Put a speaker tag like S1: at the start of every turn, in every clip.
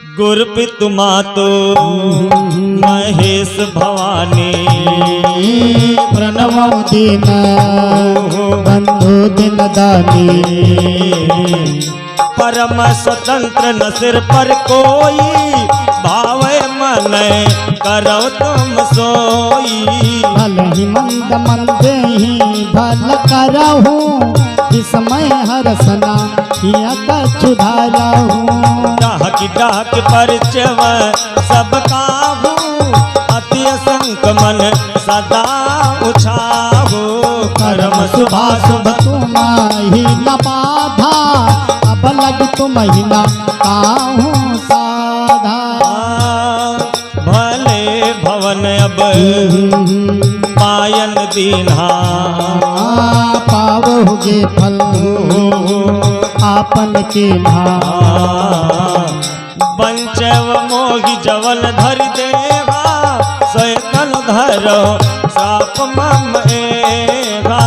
S1: गुरुपितु मातो महेश भवानी
S2: प्रणव दीन बंधु दिन दानी
S1: परम स्वतंत्र न सिर पर कोई भावे मन करो तुम सोई
S2: भल ही मंद मंद ही भल करहूँ जिसमय हरसना किया कछुधारहूँ
S1: डाक परिचव सब काहू अति असंक मन सदा उछाहू
S2: कर्म शुभा शुभ तुम ही न बाधा अब लग तुम ही न काहूँ साधा
S1: भले भवन अब पायन दीन्हा
S2: पावोगे फल आपन के
S1: पंचव मोहि जवन धर देवा सैतन धरो साप मम एवा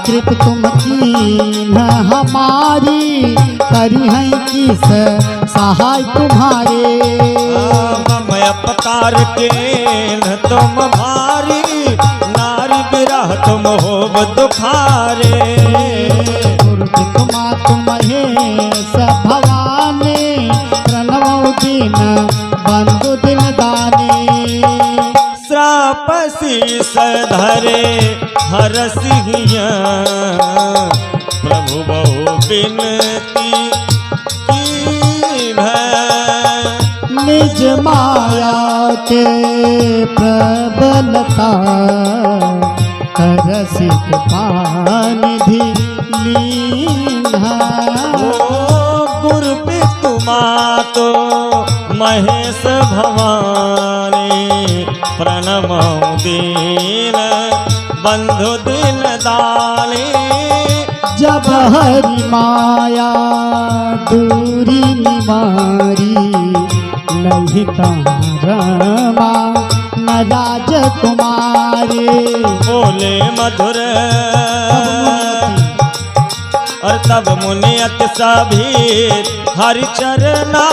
S2: कृप तुम कीन हमारी करी है किस सहाय तुम्हारे
S1: मम अपकार के न तुम भारी नारी बिरह तुम होब दुखारे
S2: महेश भवानी प्रणव दीन बंधु दिन दानी
S1: श्राप शीस धरे हर सिंहिया प्रभु बहु बिनती कीन्ह
S2: निज माया के प्रबलता रसिक पानिधि लीन्हा
S1: गुरुपितु मातो महेश भवानी प्रणव दीन बंधु दिन दानी
S2: जब हरि माया दूरी निवारी नहीं रमा न राजकुमारी
S1: बोले मधुर और तब मुनि अति सभी हरि चरना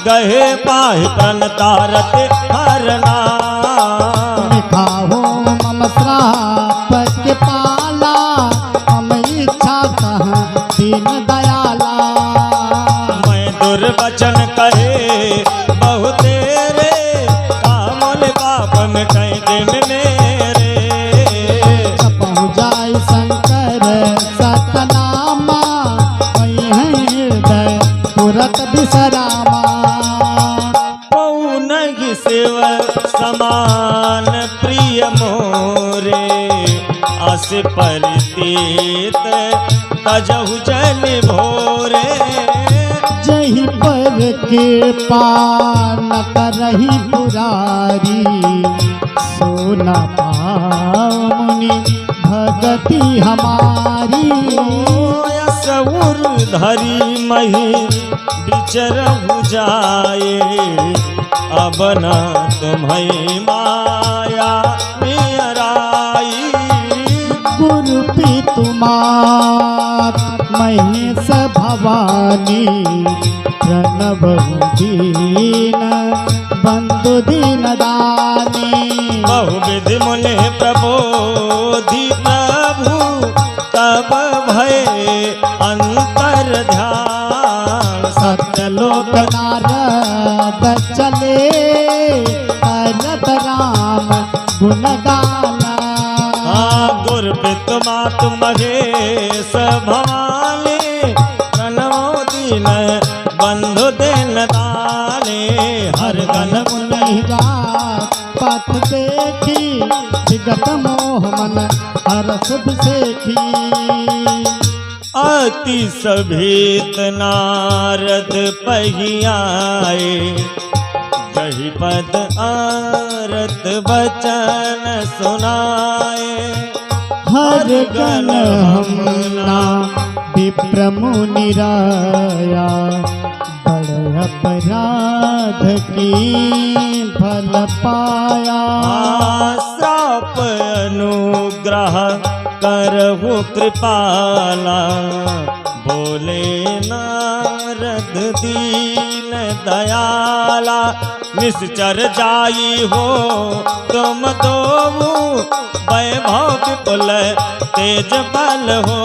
S1: गहे पाहि प्रण तारत हरना
S2: खाओ मम श्राप के पाला हम इच्छा कहाँ दीन दयाला
S1: मैं दुर्वचन कहे बहु तेरे कामल पाप में कई दिन मेरे
S2: पहुँच जाय शंकर सतनामा वही हृदय तुरत विश्रामा
S1: पौन शिव समान प्रिय मोरे अस परितीत तजहु जन भोरे
S2: जही पर के पान करही पुरारी सोना पामुनि भगति हमारी
S1: असुर धरी मही बिचरहु जाए अब न तुम्हें माया मेराई
S2: गुरुपितु मात महेश भवानी प्रणव दीन बंधु दीन दानी
S1: बहुविधि मुनि प्रबोधि प्रभु तब भय अंतर ध्यान
S2: सत्यलोक नारद चले करत राम गुणगाना
S1: गुरुपितु मातु महेश भवानी प्रणव दीन बंधु दिन दानी हर गन
S2: मुनिरा पथ देखी विगत मोह मन हरस बिसेखी
S1: अति सभीत नारद पहियाए जही पद आरत बचन सुनाए
S2: हर गण हमना विप्र मुनिराया बड़ अपराध की फल पाया
S1: श्राप अनुग्रह करहु कृपाला बोले नारद दीन दयाला, निश्चर जाई हो तुम दो, वैभव विपुल तेज बल हो।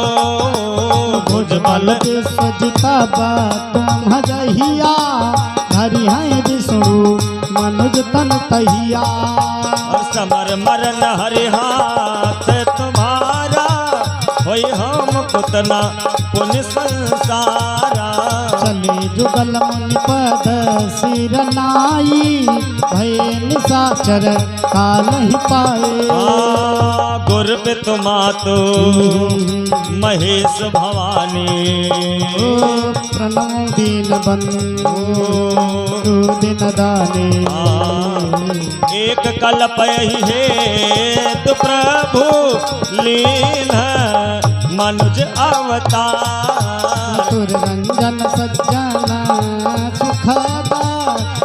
S1: भुज बल
S2: के सजिता बा तुम जहिया, धरि हैं विष्णु मनुज तन तहिया।
S1: और समर मरन हरि हाथ तुम्हारा, होई हम पुतना पुण्य संसारा।
S2: चले जुगल मुनि पद सिर नाई, भय निशाचर काल ही पाए।
S1: गुर पितु तो महेश भवानी,
S2: प्रणव दीन बंधु दिन दाने।
S1: एक कल्प यही हेतु प्रभु लीन मनुज अवतार।
S2: सुर रंजन सज्जन सुखदा,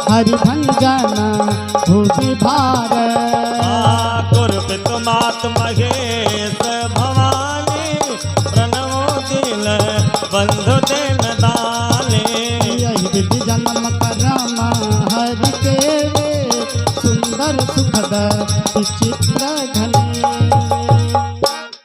S2: हरि भंजन भूषि भार।
S1: गुरु पितु महेश भवानी, प्रणव दीन बंधु दिन दाने।
S2: यही विधि जन्म करम हरि के, सुंदर सुखद विचित्र घन